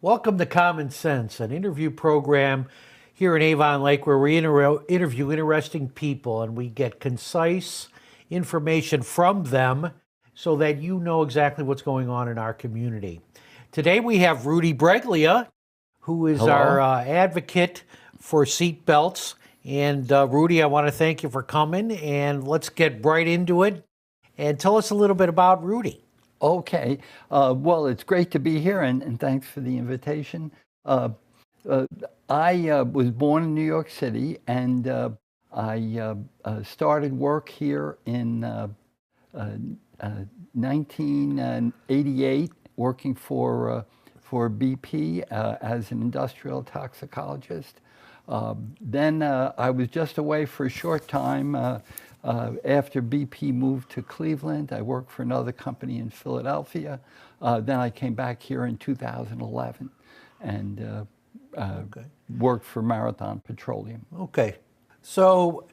Welcome to Common Sense, an interview program here in Avon Lake where we interview interesting people and we get concise information from them so that you know exactly what's going on in our community. Today we have Rudy Breglia, who is Hello. our advocate for seat belts. And Rudy, I want to thank you for coming, and let's get right into it. And tell us a little bit about Rudy. Okay. Well, it's great to be here, and thanks for the invitation. I was born in New York City, and I started work here in 1988, working for BP as an industrial toxicologist. Then I was just away for a short time. After BP moved to Cleveland, I worked for another company in Philadelphia. Then I came back here in 2011 and worked for Marathon Petroleum. Okay. So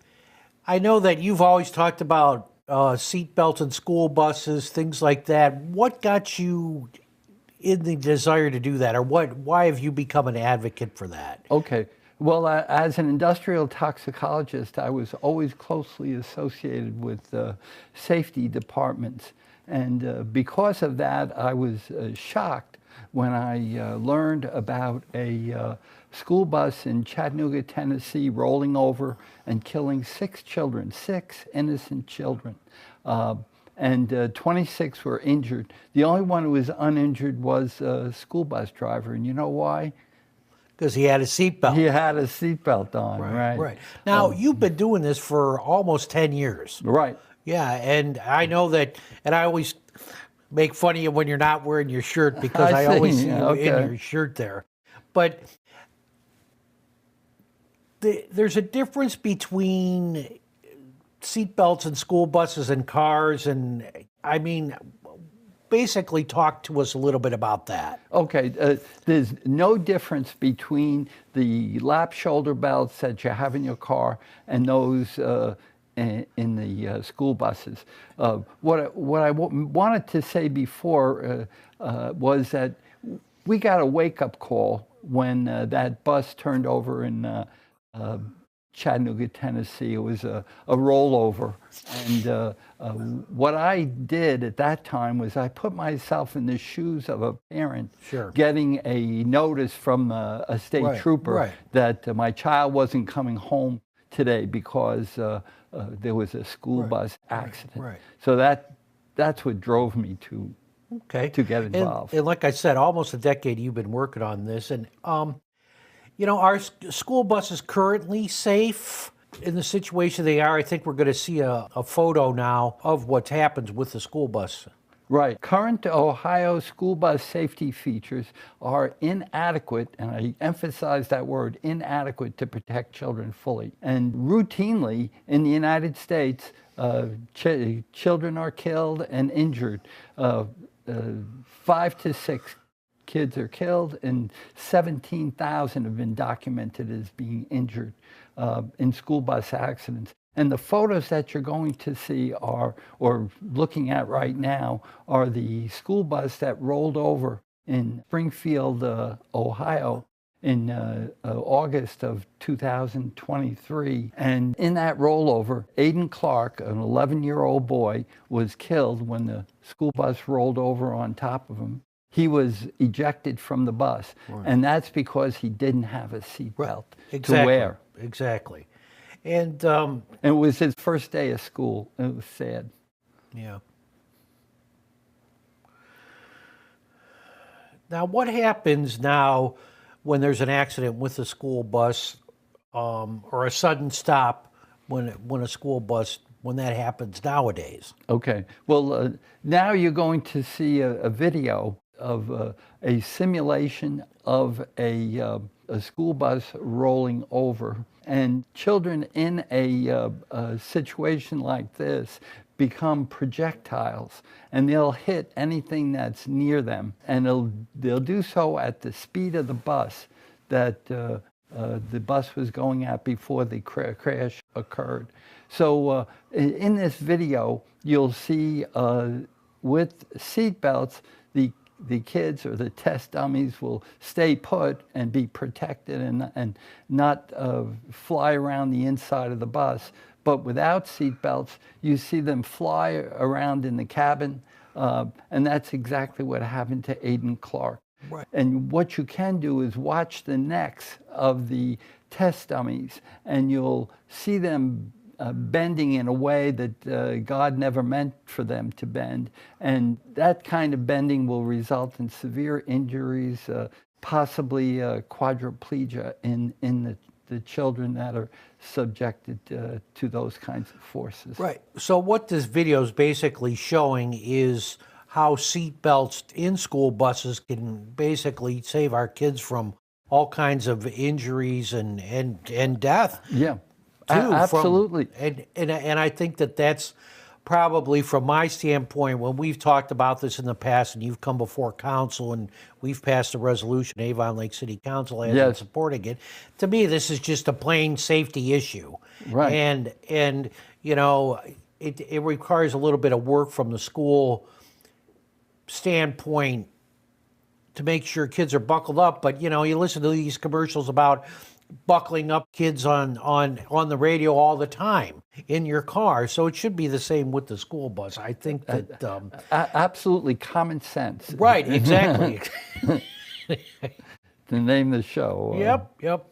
I know that you've always talked about seat belts in school buses, things like that. What got you in the desire to do that, or why have you become an advocate for that? Okay. Well, as an industrial toxicologist, I was always closely associated with safety departments. And because of that, I was shocked when I learned about a school bus in Chattanooga, Tennessee, rolling over and killing 6 children, 6 innocent children. And 26 were injured. The only one who was uninjured was a school bus driver. And you know why? Because he had a seatbelt. He had a seatbelt on, right. Right. Now, you've been doing this for almost 10 years. Right. Yeah, and I know that, and I always make fun of you when you're not wearing your shirt because I always see you in your shirt there. But there's a difference between seatbelts in school buses and cars, and I mean, basically talk to us a little bit about that. Okay, there's no difference between the lap shoulder belts that you have in your car and those in the school buses. What I wanted to say before was that we got a wake-up call when that bus turned over in Chattanooga, Tennessee. It was a rollover. And what I did at that time was I put myself in the shoes of a parent getting a notice from a state trooper that my child wasn't coming home today because there was a school bus accident. So that's what drove me to get involved. And like I said, almost a decade you've been working on this. And you know, are school buses currently safe in the situation they are? I think we're going to see a photo now of what happens with the school bus. Right. Current Ohio school bus safety features are inadequate, and I emphasize that word, inadequate, to protect children fully. And routinely in the United States, children are killed and injured. 5 to 6 kids are killed, and 17,000 have been documented as being injured in school bus accidents. And the photos that you're going to see or looking at right now are the school bus that rolled over in Springfield, Ohio in August of 2023. And in that rollover, Aiden Clark, an 11-year-old boy, was killed when the school bus rolled over on top of him. He was ejected from the bus, and that's because he didn't have a seatbelt to wear. Exactly. And it was his first day of school. It was sad. Yeah. Now, what happens now when there's an accident with a school bus or a sudden stop when a school bus, when that happens nowadays? Okay. Well, now you're going to see a video of a simulation of a school bus rolling over. And children in a situation like this become projectiles, and they'll hit anything that's near them. And they'll do so at the speed of the bus that the bus was going at before the crash occurred. So in this video, you'll see with seat belts, the the kids or the test dummies will stay put and be protected and not fly around the inside of the bus. But without seat belts, you see them fly around in the cabin, and that's exactly what happened to Aiden Clark. Right. And what you can do is watch the necks of the test dummies, and you'll see them bending in a way that God never meant for them to bend. And that kind of bending will result in severe injuries, possibly quadriplegia in the children that are subjected to those kinds of forces. Right. So what this video is basically showing is how seat belts in school buses can basically save our kids from all kinds of injuries and death. Yeah, too, absolutely. And I think that's probably, from my standpoint, when we've talked about this in the past and you've come before council and we've passed a resolution, Avon Lake City Council has been supporting it, to me this is just a plain safety issue. Right. And you know, it requires a little bit of work from the school standpoint to make sure kids are buckled up. But you know, you listen to these commercials about buckling up kids on the radio all the time in your car. So it should be the same with the school bus. I think that absolutely common sense. Right, exactly. To name the show. Yep.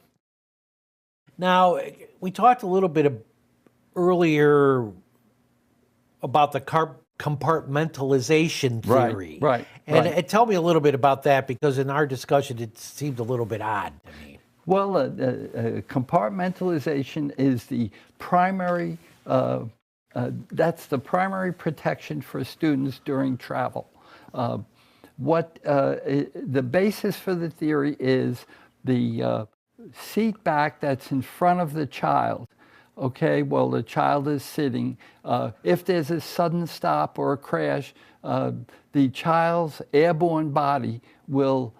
Now, we talked a little bit earlier about the compartmentalization theory. Right. And tell me a little bit about that, because in our discussion it seemed a little bit odd to me. Well, compartmentalization is the primary, that's the primary protection for students during travel. The basis for the theory is the seat back that's in front of the child. Okay, well, the child is sitting. If there's a sudden stop or a crash, the child's airborne body will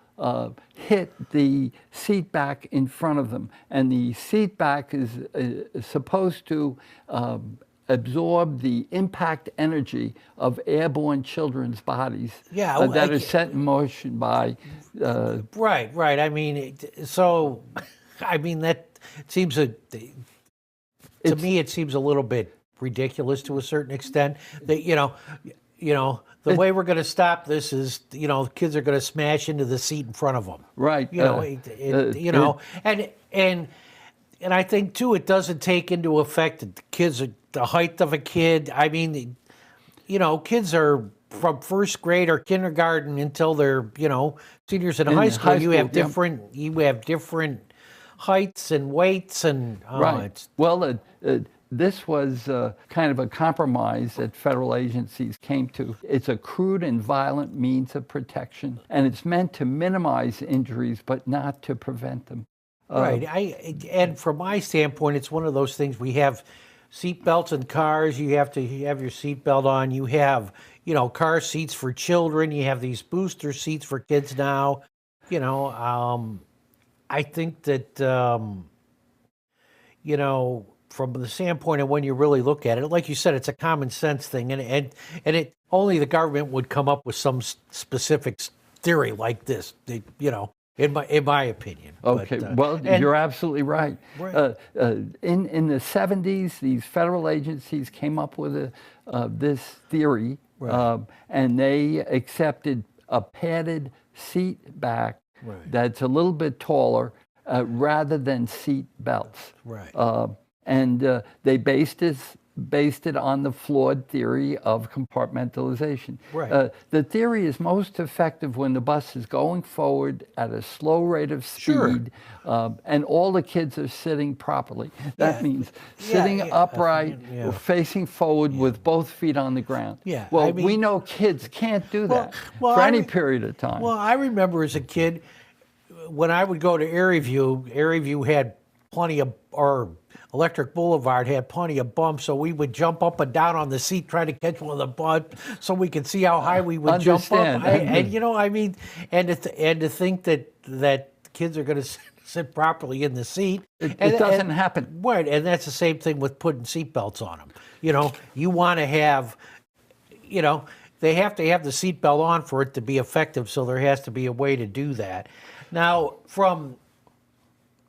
hit the seat back in front of them. And the seat back is supposed to absorb the impact energy of airborne children's bodies that are set in motion by... Right. I mean, that seems to me it seems a little bit ridiculous to a certain extent. That you know, the way we're going to stop this is, kids are going to smash into the seat in front of them. Right. And I think too, it doesn't take into effect that the height of a kid. I mean, kids are from first grade or kindergarten until they're, seniors in high school. You have different heights and weights and right. Well, this was kind of a compromise that federal agencies came to. It's a crude and violent means of protection, and it's meant to minimize injuries, but not to prevent them. Right. And from my standpoint, it's one of those things. We have seat belts in cars. You have to have your seat belt on. You have, car seats for children. You have these booster seats for kids now. I think that, from the standpoint of when you really look at it, like you said, it's a common sense thing, and it only the government would come up with some specific theory like this, in my opinion. Okay, you're absolutely right. Right. In the 70s, these federal agencies came up with this theory, right. And they accepted a padded seat back that's a little bit taller, rather than seat belts. Right. And they based it on the flawed theory of compartmentalization. Right. The theory is most effective when the bus is going forward at a slow rate of speed, and all the kids are sitting properly. That means sitting upright, facing forward with both feet on the ground. Yeah. Well, we know kids can't do that for any period of time. Well, I remember as a kid, when I would go to Airyview had plenty of, or Electric Boulevard had plenty of bumps, so we would jump up and down on the seat, try to catch one of the bumps, so we could see how high we would jump up. And to think that kids are going to sit properly in the seat, it doesn't happen. Right, and that's the same thing with putting seat belts on them. You want to have, they have to have the seatbelt on for it to be effective, so there has to be a way to do that. Now, from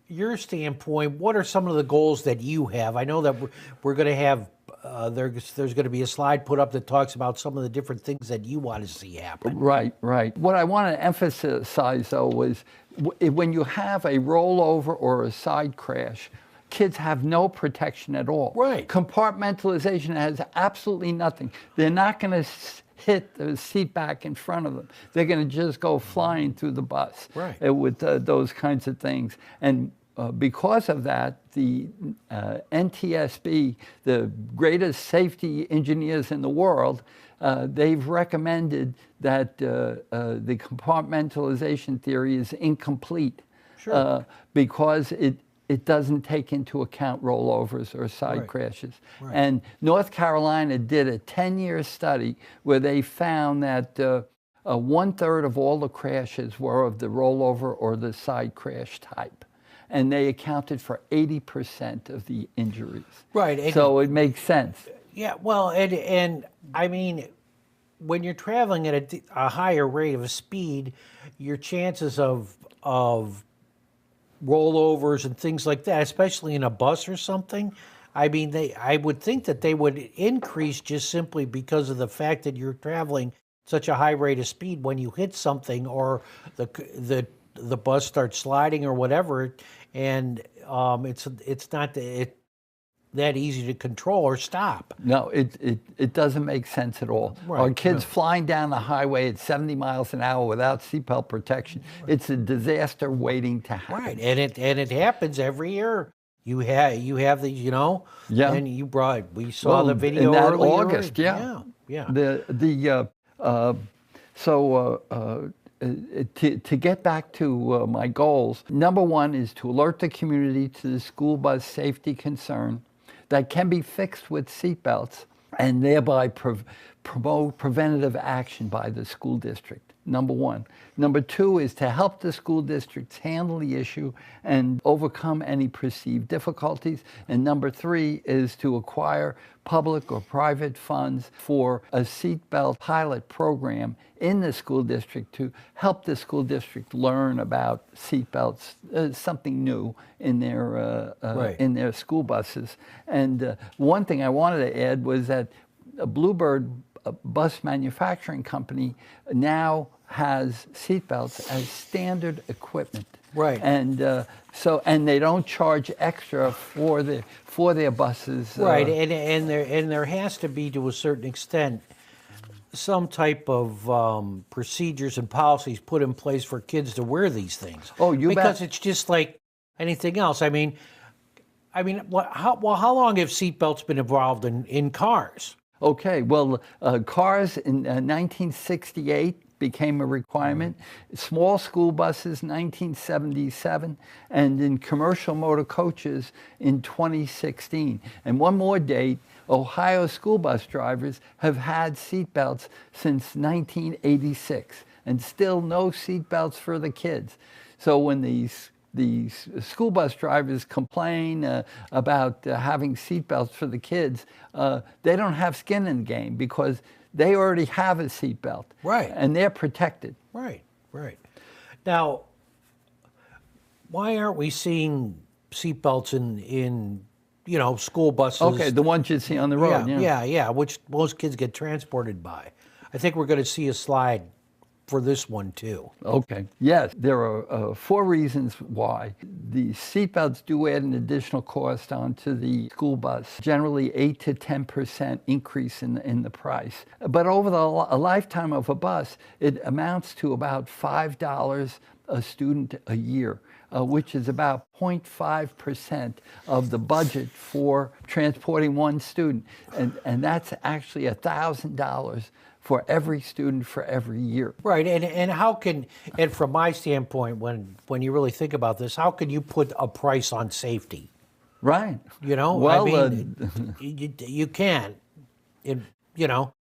your standpoint, what are some of the goals that you have? I know that we're going to have, there's going to be a slide put up that talks about some of the different things that you want to see happen. Right, right. What I want to emphasize, though, is when you have a rollover or a side crash, kids have no protection at all. Right. Compartmentalization has absolutely nothing. They're not going to hit the seat back in front of them. They're going to just go flying through the bus. Right. With those kinds of things. And because of that, the NTSB, the greatest safety engineers in the world, they've recommended that the compartmentalization theory is incomplete. Sure. Because it doesn't take into account rollovers or side crashes. Right. And North Carolina did a 10-year study where they found that 1/3 of all the crashes were of the rollover or the side crash type. And they accounted for 80% of the injuries. Right. So it makes sense. Yeah, well, and I mean, when you're traveling at a higher rate of speed, your chances of rollovers and things like that, especially in a bus or something, I mean, I would think that they would increase just simply because of the fact that you're traveling such a high rate of speed. When you hit something or the bus starts sliding or whatever, and it's not that easy to control or stop. No, it doesn't make sense at all. Right, Our kids flying down the highway at 70 miles an hour without seatbelt protection. Right. It's a disaster waiting to happen. Right, and it happens every year. You have the, you know, yeah. And we saw the video in that earlier. August, yeah. To get back to my goals, number one is to alert the community to the school bus safety concern that can be fixed with seatbelts and thereby promote preventative action by the school district. Number one. Number two is to help the school districts handle the issue and overcome any perceived difficulties. And number three is to acquire public or private funds for a seatbelt pilot program in the school district to help the school district learn about seatbelts, something new in their school buses. And one thing I wanted to add was that Bluebird bus manufacturing company now has seatbelts as standard equipment. Right. And and they don't charge extra for their buses. Right. And there has to be, to a certain extent, some type of procedures and policies put in place for kids to wear these things. Oh, you bet. Because it's just like anything else. I mean, how long have seatbelts been involved in cars? Okay, well, cars in 1968 became a requirement, small school buses 1977, and in commercial motor coaches in 2016. And one more date, Ohio school bus drivers have had seatbelts since 1986, and still no seatbelts for the kids. So when these school bus drivers complain about having seatbelts for the kids, they don't have skin in the game because they already have a seatbelt. Right. And they're protected. Right, right. Now, why aren't we seeing seatbelts in school buses? Okay, the ones you see on the road. Yeah, which most kids get transported by. I think we're going to see a slide for this one too. Okay. Yes, there are 4 reasons why. The seatbelts do add an additional cost onto the school bus, generally 8 to 10% increase in the price. But over a lifetime of a bus, it amounts to about $5 a student a year, which is about 0.5% of the budget for transporting one student. And that's actually $1,000 for every student for every year. Right, and how can, and from my standpoint, when you really think about this, how can you put a price on safety? Right. Well, I mean, you can.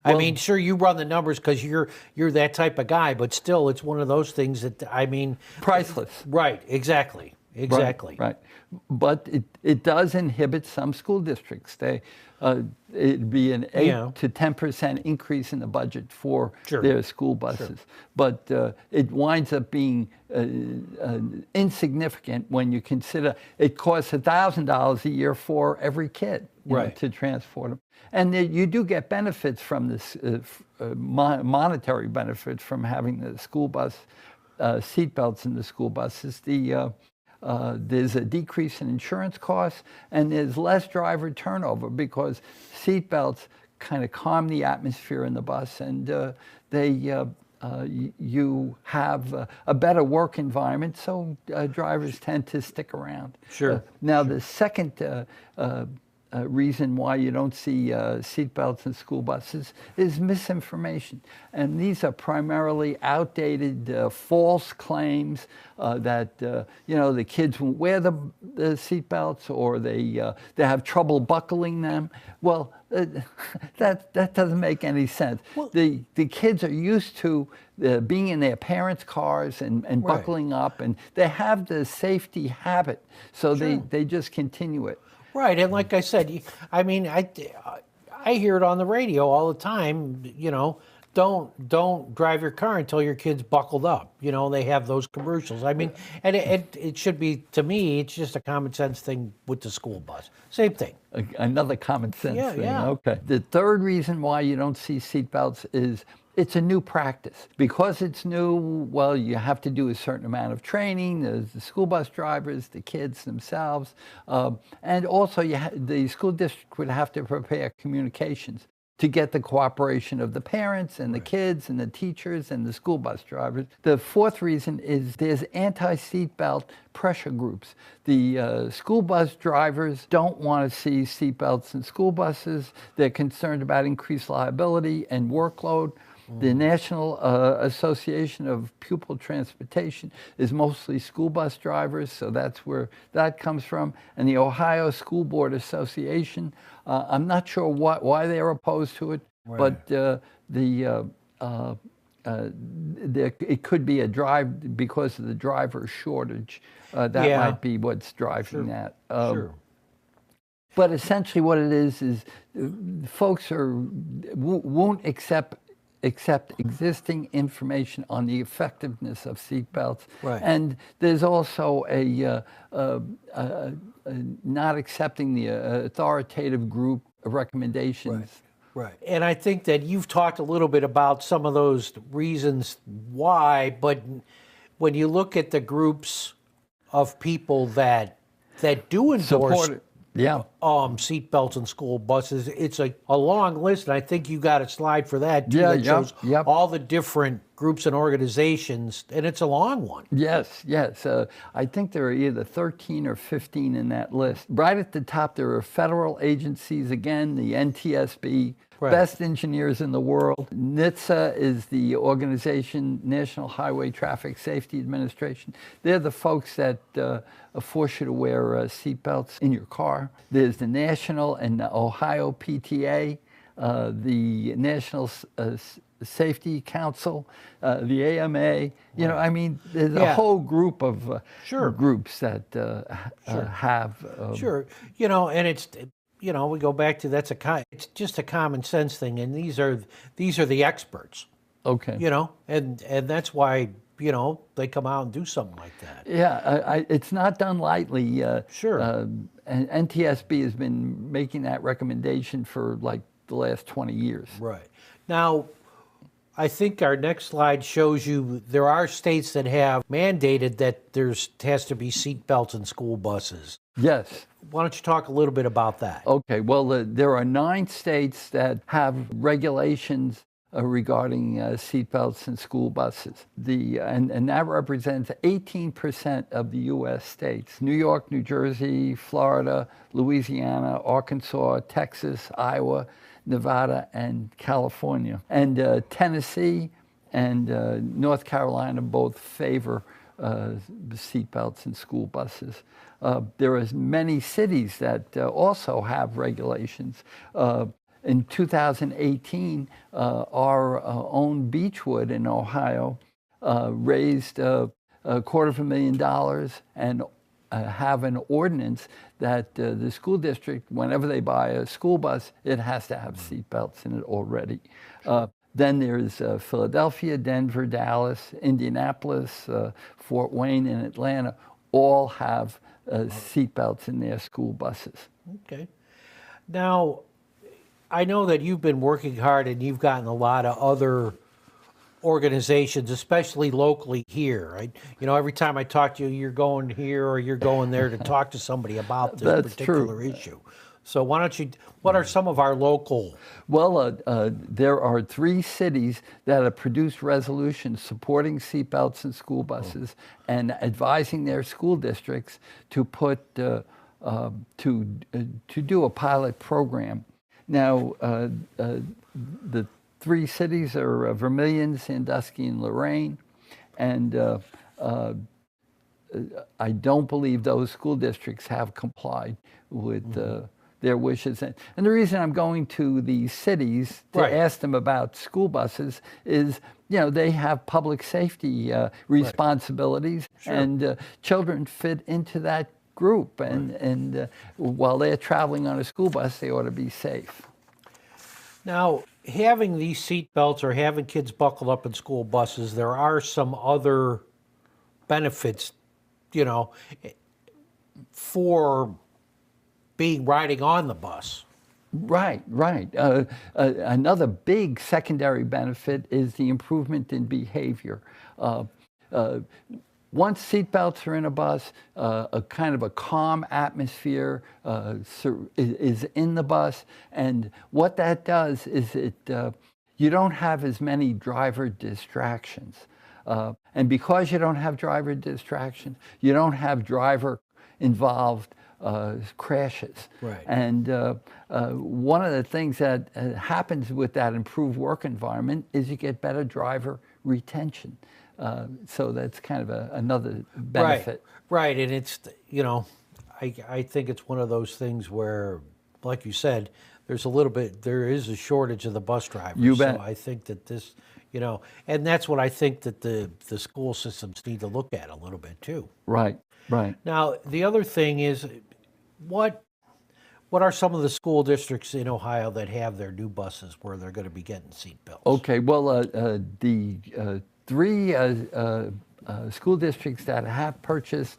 I mean, sure, you run the numbers because you're that type of guy, but still, it's one of those things that, I mean, priceless. Right, exactly. exactly. Right. But it does inhibit some school districts. It'd be an 8 to 10% increase in the budget for their school buses. But it winds up being insignificant when you consider it costs $1,000 a year for every kid to transport them. And you do get benefits from this, monetary benefits from having the school bus seatbelts in the school buses. There's a decrease in insurance costs, and there's less driver turnover because seatbelts kind of calm the atmosphere in the bus, and you have a better work environment, so drivers tend to stick around. Now, the second reason why you don't see seatbelts in school buses is misinformation. And these are primarily outdated, false claims that, the kids won't wear the seatbelts, or they have trouble buckling them. Well, that doesn't make any sense. Well, the kids are used to being in their parents' cars and buckling up, and they have the safety habit, so they just continue it. Right, and like I said, I mean, I hear it on the radio all the time. Don't drive your car until your kid's buckled up. They have those commercials. I mean, and it should be, to me, it's just a common sense thing with the school bus. Same thing. Another common sense thing. Yeah. Okay. The third reason why you don't see seatbelts is it's a new practice. Because it's new, well, you have to do a certain amount of training. There's the school bus drivers, the kids themselves, and also the school district would have to prepare communications to get the cooperation of the parents and the kids and the teachers and the school bus drivers. The fourth reason is there's anti-seatbelt pressure groups. The school bus drivers don't want to see seatbelts in school buses. They're concerned about increased liability and workload. The National Association of Pupil Transportation is mostly school bus drivers, so that's where that comes from. And the Ohio School Board Association, I'm not sure why they're opposed to it, but it could be because of the driver shortage. That might be what's driving that. But essentially what it is folks won't accept existing information on the effectiveness of seatbelts. And there's also not accepting the authoritative group recommendations. Right. And I think that you've talked a little bit about some of those reasons why, but when you look at the groups of people that do endorse seatbelts in school buses, it's a long list, and I think you got a slide for that too, that shows all the different groups and organizations, and it's a long one. Yes. I think there are either 13 or 15 in that list. Right at the top, there are federal agencies, again, the NTSB, best engineers in the world. NHTSA is the organization, National Highway Traffic Safety Administration. They're the folks that force you to wear seatbelts in your car. There's the National and the Ohio PTA, the National Safety Council, the AMA. I mean, there's a whole group of groups that have. And it's. We go back to it's just a common sense thing, and these are the experts. Okay. And that's why they come out and do something like that. Yeah, it's not done lightly. And NTSB has been making that recommendation for like the last 20 years. Right. Now, I think our next slide shows you there are states that have mandated that has to be seat belts in school buses. Yes. Why don't you talk a little bit about that? Okay. Well, there are 9 states that have regulations regarding seatbelts in school buses. And that represents 18% of the U.S. states: New York, New Jersey, Florida, Louisiana, Arkansas, Texas, Iowa, Nevada, and California. And Tennessee and North Carolina both favor seatbelts in school buses. There are many cities that also have regulations. In 2018, our own Beechwood in Ohio raised $250,000 and have an ordinance that the school district, whenever they buy a school bus, it has to have seat belts in it already. Then there's Philadelphia, Denver, Dallas, Indianapolis, Fort Wayne, and Atlanta all have seat belts in their school buses. Okay. Now, I know that you've been working hard and you've gotten a lot of other organizations, especially locally here, right? You know, every time I talk to you, you're going here or you're going there to talk to somebody about this particular issue. So why don't you, what are some of our local? Well, there are 3 cities that have produced resolutions supporting seatbelts in school buses and advising their school districts to put, to do a pilot program. Now, the 3 cities are Vermilion, Sandusky, and Lorraine, and I don't believe those school districts have complied with their wishes. And the reason I'm going to these cities to ask them about school buses is, you know, they have public safety responsibilities, and children fit into that group, and while they're traveling on a school bus, they ought to be safe. Now, having these seat belts or having kids buckled up in school buses, there are some other benefits, you know, for riding on the bus. Right. Another big secondary benefit is the improvement in behavior. Once seatbelts are in a bus, a kind of a calm atmosphere is in the bus, and what that does is you don't have as many driver distractions. And because you don't have driver distractions, you don't have driver-involved crashes. Right. And one of the things that happens with that improved work environment is you get better driver retention. So that's kind of another benefit. Right, and it's, you know, I think it's one of those things where, like you said, there is a shortage of the bus drivers. You bet. So I think that this, you know, and that's what I think that the school systems need to look at a little bit too. Right. Now, the other thing is, what are some of the school districts in Ohio that have their new buses where they're going to be getting seat belts? Okay, well, the 3 school districts that have purchased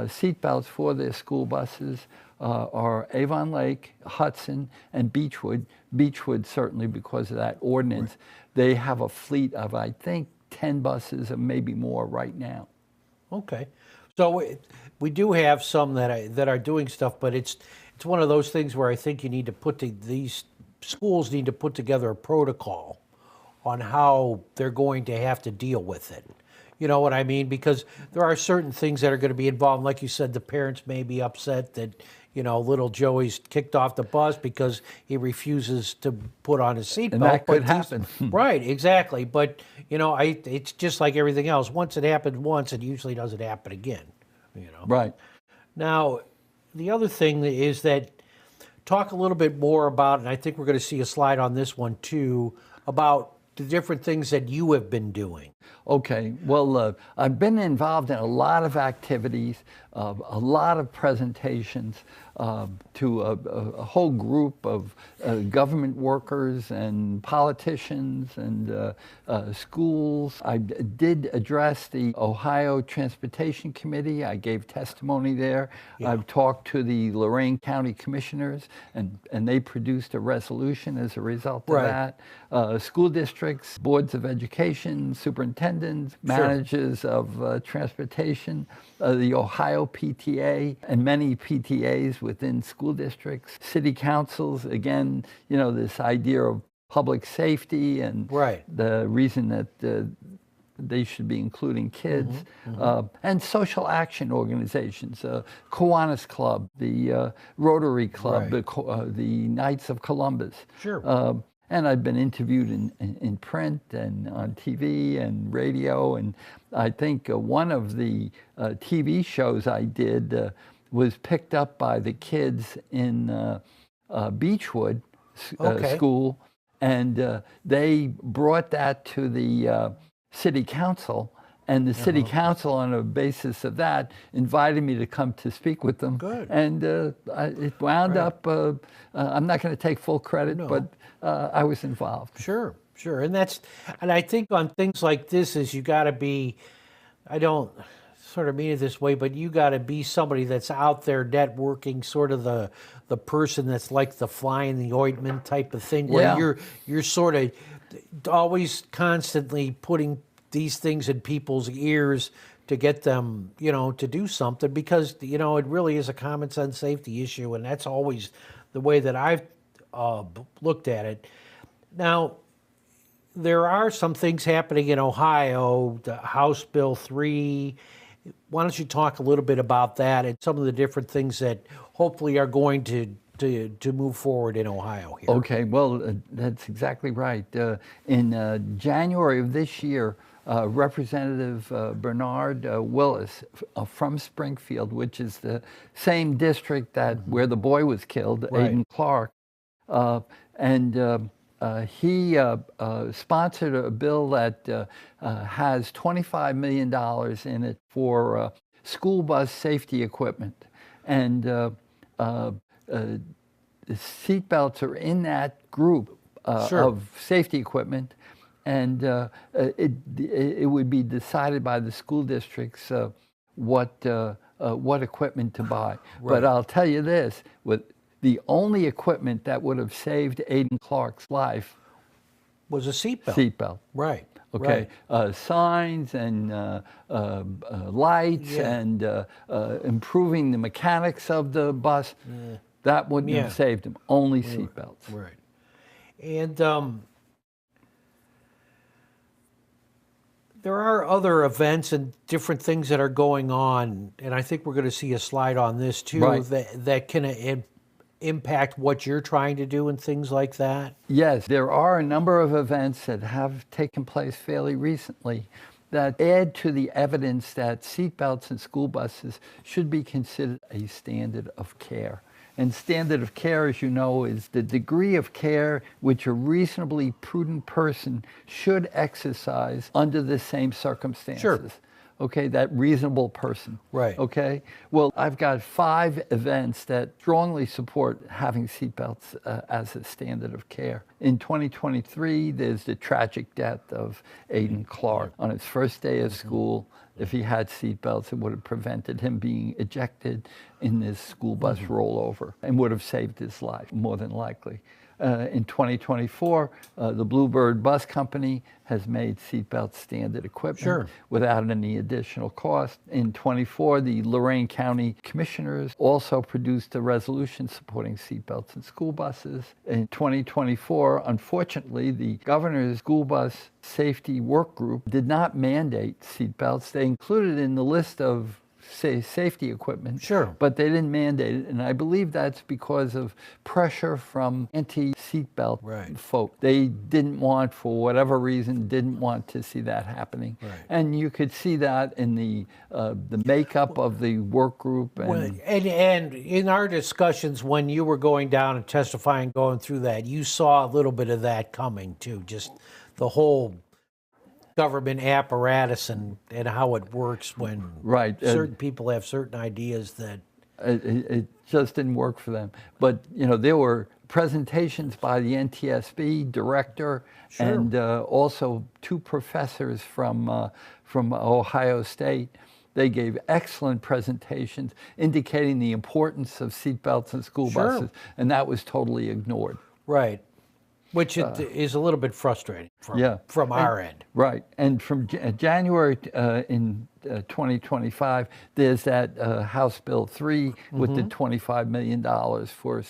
seat belts for their school buses are Avon Lake, Hudson, and Beechwood. Beechwood, certainly because of that ordinance. They have a fleet of, I think, 10 buses or maybe more right now. Okay. So we do have some that are doing stuff, but it's one of those things where I think you need to these schools need to put together a protocol on how they're going to have to deal with it. You know what I mean? Because there are certain things that are going to be involved. Like you said, the parents may be upset that, you know, little Joey's kicked off the bus because he refuses to put on his seatbelt. And that could happen. Right, exactly. But, you know, it's just like everything else. Once it happened once, it usually doesn't happen again, you know. Right. Now, the other thing is that talk a little bit more about, and I think we're going to see a slide on this one too, about the different things that you have been doing. Okay, well, I've been involved in a lot of activities, a lot of presentations to a whole group of government workers and politicians and schools. I did address the Ohio Transportation Committee. I gave testimony there. Yeah. I've talked to the Lorain County Commissioners, and they produced a resolution as a result of that. School districts, boards of education, superintendents, managers of transportation, the Ohio PTA, and many PTAs within school districts, city councils. Again, you know, this idea of public safety and the reason that they should be including kids, and social action organizations, Kiwanis Club, the Rotary Club, the Knights of Columbus. Sure. And I've been interviewed in print and on TV and radio, and I think one of the TV shows I did was picked up by the kids in Beechwood School, and they brought that to the City Council, And the city council, on a basis of that, invited me to come to speak with them. Good. And it wound up, I'm not going to take full credit, but I was involved. Sure, sure. And I think on things like this is you got to be, I don't sort of mean it this way, but you got to be somebody that's out there networking, sort of the person that's like the fly in the ointment type of thing, where you're sort of always constantly putting these things in people's ears to get them, to do something, because, it really is a common sense safety issue, and that's always the way that I've looked at it. Now, there are some things happening in Ohio, the House Bill 3. Why don't you talk a little bit about that and some of the different things that hopefully are going to move forward in Ohio here? Okay, well, that's exactly right. In January of this year, Representative Bernard Willis from Springfield, which is the same district where the boy was killed, Aiden Clark, he sponsored a bill that has $25 million in it for school bus safety equipment. And seatbelts are in that group of safety equipment. And it would be decided by the school districts what equipment to buy. But I'll tell you this, the only equipment that would have saved Aiden Clark's life was a seatbelt. Seatbelt. Right. Okay. Right. Signs and lights and improving the mechanics of the bus, that wouldn't have saved him. Only seatbelts. Right. And there are other events and different things that are going on, and I think we're going to see a slide on this too, that can impact what you're trying to do and things like that? Yes, there are a number of events that have taken place fairly recently that add to the evidence that seatbelts in school buses should be considered a standard of care. And standard of care, as you know, is the degree of care which a reasonably prudent person should exercise under the same circumstances. Sure. Okay, that reasonable person. Right. Okay. Well, I've got 5 events that strongly support having seatbelts as a standard of care. In 2023, there's the tragic death of Aiden Clark. On his first day of school, if he had seatbelts, it would have prevented him being ejected in this school bus rollover and would have saved his life, more than likely. In 2024, the Bluebird Bus Company has made seatbelt standard equipment without any additional cost. In 24, the Lorain County Commissioners also produced a resolution supporting seatbelts in school buses. In 2024, unfortunately, the governor's school bus safety work group did not mandate seatbelts. They included in the list of safety equipment, but they didn't mandate it, and I believe that's because of pressure from anti-seatbelt folk. They didn't want, for whatever reason, didn't want to see that happening, and you could see that in the makeup of the work group. And in our discussions, when you were going down and testifying, going through that, you saw a little bit of that coming too, just the whole government apparatus and how it works when certain people have certain ideas that it just didn't work for them. But there were presentations by the NTSB director and also 2 professors from Ohio State. They gave excellent presentations indicating the importance of seatbelts in school buses, and that was totally ignored. Right. Which is a little bit frustrating from our end. Right. And from January in 2025, there's that House Bill 3 with the $25 million for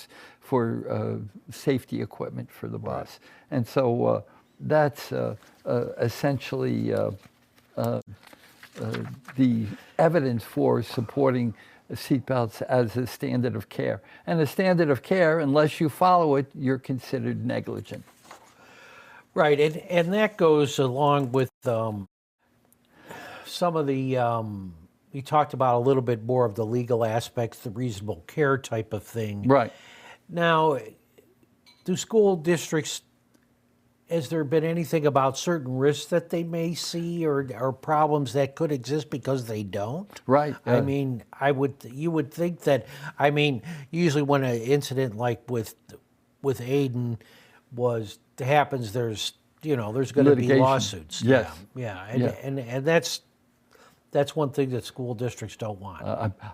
safety equipment for the bus. And so that's essentially the evidence for supporting seatbelts as a standard of care. And a standard of care, unless you follow it, you're considered negligent. Right, and that goes along with some of the, we talked about a little bit more of the legal aspects, the reasonable care type of thing. Right. Now, do school districts has there been anything about certain risks that they may see or problems that could exist because they don't? Right. I mean, you would think that, I mean, usually when an incident like with Aiden happens, there's there's going to be Litigation. lawsuits. Yes. Yeah. Yeah. And that's one thing that school districts don't want.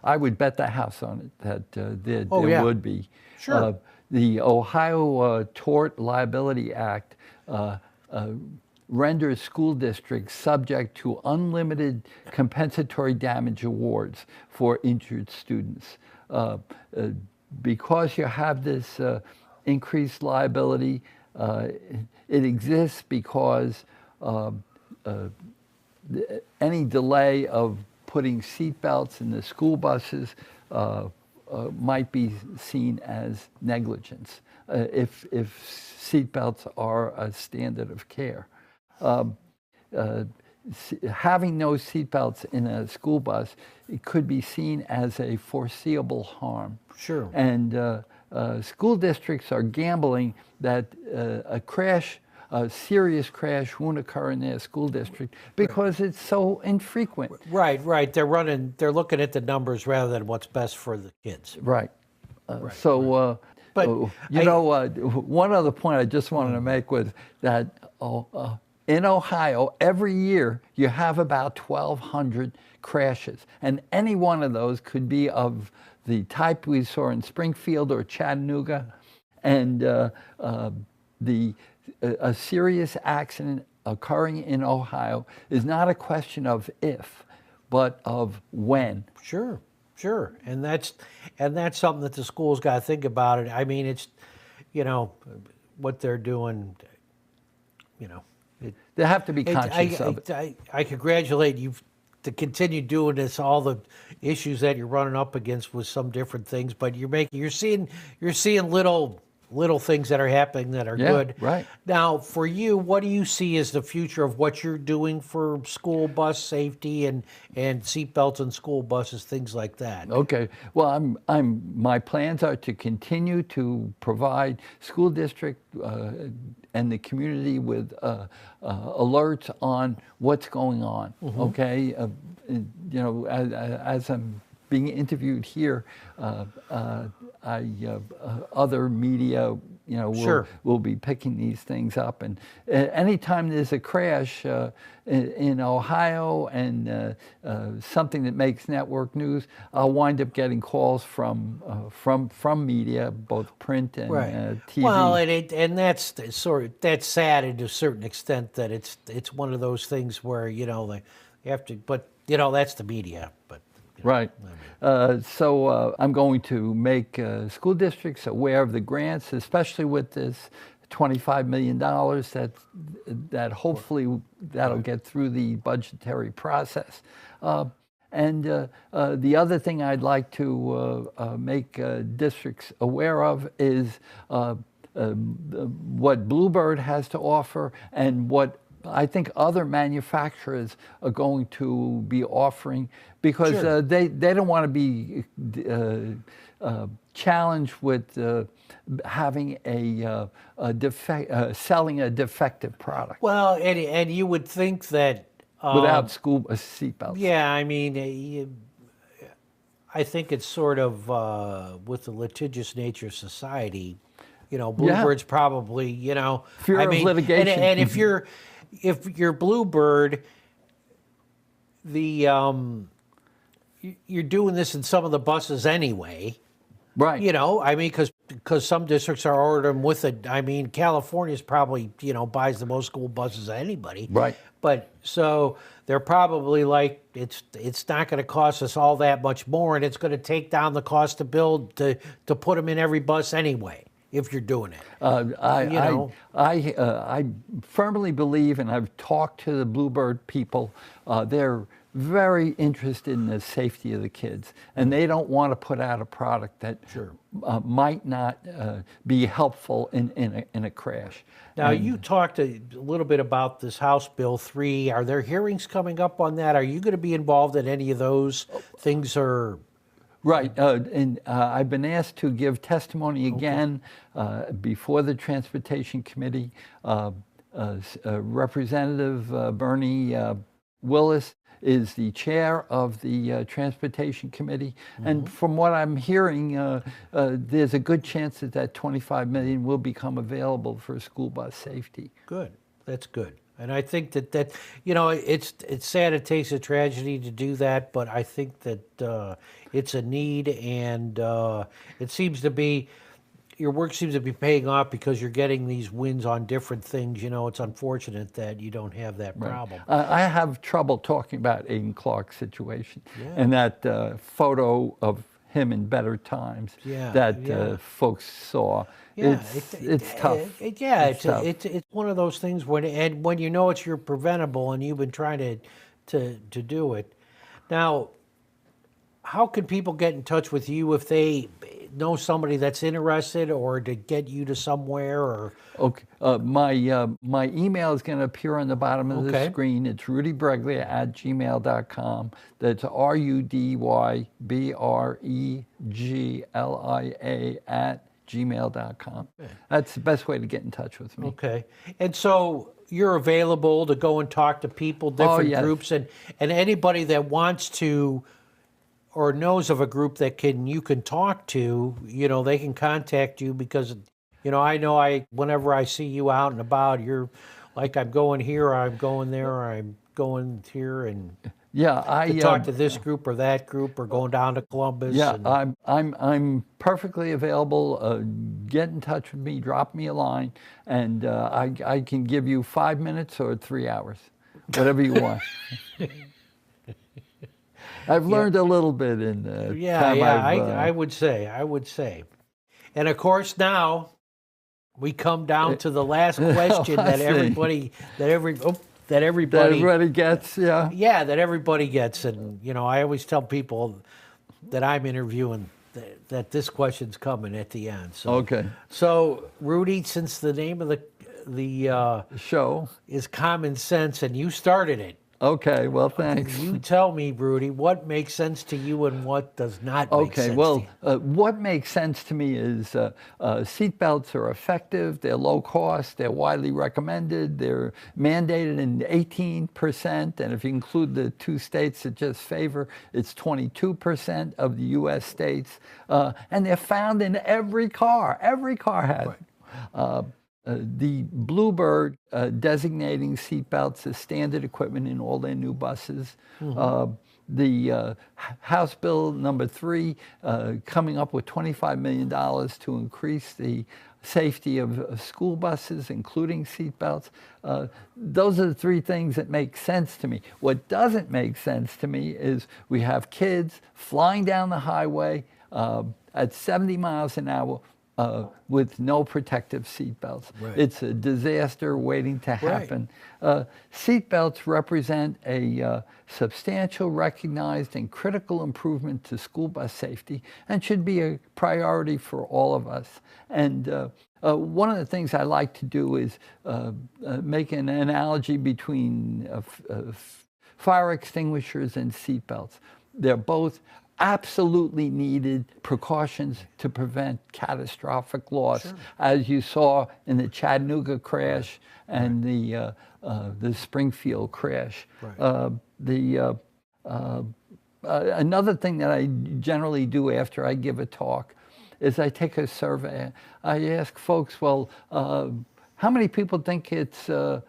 I would bet the house on it that there yeah. would be. Sure. The Ohio Tort Liability Act renders school districts subject to unlimited compensatory damage awards for injured students. Because you have this increased liability, it exists because any delay of putting seat belts in the school buses might be seen as negligence if seat belts are a standard of care. Having no seat belts in a school bus, it could be seen as a foreseeable harm. Sure. And school districts are gambling that a serious crash won't occur in their school district because it's so infrequent. Right. They're looking at the numbers rather than what's best for the kids. Right. But one other point I just wanted to make was that in Ohio, every year you have about 1,200 crashes, and any one of those could be of the type we saw in Springfield or Chattanooga, and a serious accident occurring in Ohio is not a question of if, but of when. Sure, and that's something that the schools got to think about it. I mean, it's what they're doing. They have to be conscious of it. I congratulate you to continue doing this. All the issues that you're running up against with some different things, but you're seeing little things that are happening that are good. Right. Now, for you, what do you see as the future of what you're doing for school bus safety and seatbelts in school buses, things like that? Okay. Well, my plans are to continue to provide school district and the community with alerts on what's going on. Mm-hmm. Okay. As I'm being interviewed here, other media, will be picking these things up. And anytime there's a crash in Ohio and something that makes network news, I'll wind up getting calls from media, both print and TV. Well, and that's sad to a certain extent that it's one of those things where they have to, but that's the media, but. Right. So I'm going to make school districts aware of the grants, especially with this $25 million that hopefully that'll get through the budgetary process. And the other thing I'd like to make districts aware of is what Bluebird has to offer and what I think other manufacturers are going to be offering, because they don't want to be challenged with having selling a defective product. Well, and you would think that without school seatbelts. Yeah, I mean, I think it's sort of with the litigious nature of society. Bluebird's probably fear of litigation, and if you're Bluebird, you're doing this in some of the buses anyway. Right. I mean, because some districts are ordering with it. I mean, California's probably, buys the most school buses of anybody. Right. But so they're probably like, it's not going to cost us all that much more, and it's going to take down the cost to build to put them in every bus anyway, if you're doing it. I firmly believe, and I've talked to the Bluebird people, they're very interested in the safety of the kids, and they don't want to put out a product that might not be helpful in a crash. Now, you talked a little bit about this House Bill 3. Are there hearings coming up on that? Are you going to be involved in any of those things? Right, and I've been asked to give testimony again before the Transportation Committee. Representative Bernie Willis is the chair of the Transportation Committee. And from what I'm hearing, there's a good chance that that $25 million will become available for school bus safety. Good. That's good. And I think that you know, it's sad, it takes a tragedy to do that, but I think that it's a need, and it seems to be, your work seems to be paying off because you're getting these wins on different things. You know, it's unfortunate that you don't have that problem. I have trouble talking about Aiden Clark's situation and that photo of him in better times that folks saw. Yeah, it's tough. It's one of those things when you know you're preventable and you've been trying to do it. Now, how can people get in touch with you if they know somebody that's interested, or to get you to somewhere? Or okay, my email is going to appear on the bottom of the screen. It's rudybreglia@gmail.com. That's RUDYBREGLIA@gmail.com. That's the best way to get in touch with me. Okay, and so you're available to go and talk to people, different groups, and anybody that wants to or knows of a group that you can talk to, you know, they can contact you, because, you know whenever I see you out and about, you're like, I'm going here, I'm going there, I'm going here, and to talk to this group or that group, or going down to Columbus. Yeah, I'm perfectly available. Get in touch with me, drop me a line, and I can give you 5 minutes or 3 hours, whatever you want. I've learned a little bit in the time I would say. And of course, now we come down to the last question that everybody gets. That everybody gets. And you know, I always tell people that I'm interviewing that this question's coming at the end. So Rudy, since the name of the show is Common Sense, and you started it. Okay, well, thanks. You tell me, Rudy, what makes sense to you and what does not make sense to you? What makes sense to me is seatbelts are effective, they're low cost, they're widely recommended, they're mandated in 18%, and if you include the 2 states that just favor, it's 22% of the U.S. states, and they're found in every car. Every car has the Bluebird designating seatbelts as standard equipment in all their new buses. The House Bill number 3 coming up with $25 million to increase the safety of school buses, including seatbelts. Those are the 3 things that make sense to me. What doesn't make sense to me is we have kids flying down the highway at 70 miles an hour with no protective seatbelts. It's a disaster waiting to happen. Seatbelts represent a substantial, recognized, and critical improvement to school bus safety, and should be a priority for all of us. And one of the things I like to do is make an analogy between fire extinguishers and seatbelts. They're both absolutely needed precautions to prevent catastrophic loss, as you saw in the Chattanooga crash and the Springfield crash. Another thing that I generally do after I give a talk is I take a survey. I ask folks, well, how many people think it's a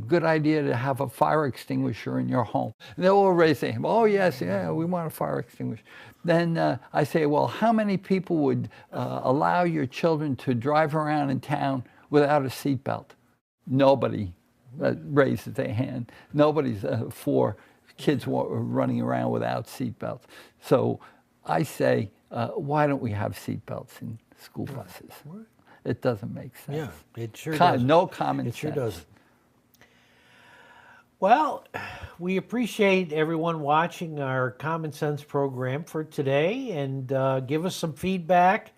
good idea to have a fire extinguisher in your home? And they'll all raise their hand. Oh, yes, we want a fire extinguisher. Then I say, well, how many people would allow your children to drive around in town without a seatbelt? Nobody raises their hand. Nobody's for kids running around without seatbelts. So I say, why don't we have seatbelts in school buses? It doesn't make sense. Yeah, it sure doesn't. No common sense. It sure doesn't. Well, we appreciate everyone watching our Common Sense program for today, and give us some feedback.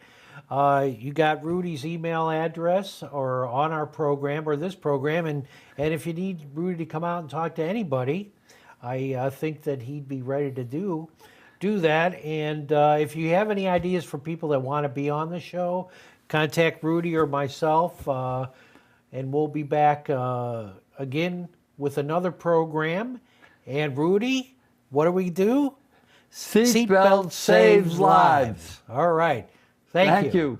You got Rudy's email address or on our program or this program, and if you need Rudy to come out and talk to anybody, I think that he'd be ready to do that. And if you have any ideas for people that want to be on the show, contact Rudy or myself. and we'll be back again with another program. And Rudy, what do we do? Seatbelt saves lives. All right. Thank you. Thank you.